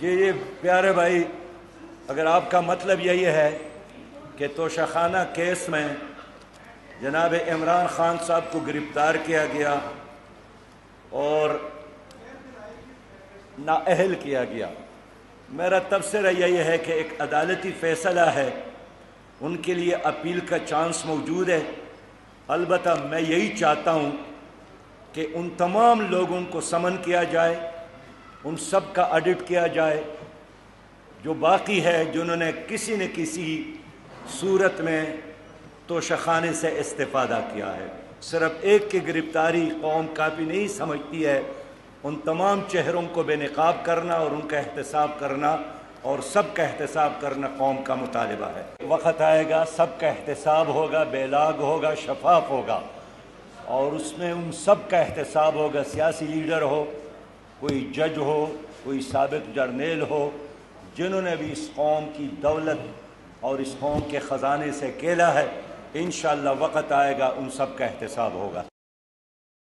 یہ پیارے بھائی، اگر آپ کا مطلب یہی ہے کہ توشہ خانہ کیس میں جناب عمران خان صاحب کو گرفتار کیا گیا اور نااہل کیا گیا، میرا تبصرہ یہی ہے کہ ایک عدالتی فیصلہ ہے، ان کے لیے اپیل کا چانس موجود ہے۔ البتہ میں یہی چاہتا ہوں کہ ان تمام لوگوں کو سمن کیا جائے، ان سب کا آڈٹ کیا جائے جو باقی ہے، جنہوں نے کسی نہ کسی صورت میں توشہ خانے سے استفادہ کیا ہے۔ صرف ایک کی گرفتاری قوم کافی نہیں سمجھتی ہے، ان تمام چہروں کو بے نقاب کرنا اور ان کا احتساب کرنا اور سب کا احتساب کرنا قوم کا مطالبہ ہے۔ وقت آئے گا، سب کا احتساب ہوگا، بے لاگ ہوگا، شفاف ہوگا، اور اس میں ان سب کا احتساب ہوگا، سیاسی لیڈر ہو، کوئی جج ہو، کوئی سابق جرنیل ہو، جنہوں نے بھی اس قوم کی دولت اور اس قوم کے خزانے سے کھیلا ہے۔ انشاءاللہ وقت آئے گا، ان سب کا احتساب ہوگا۔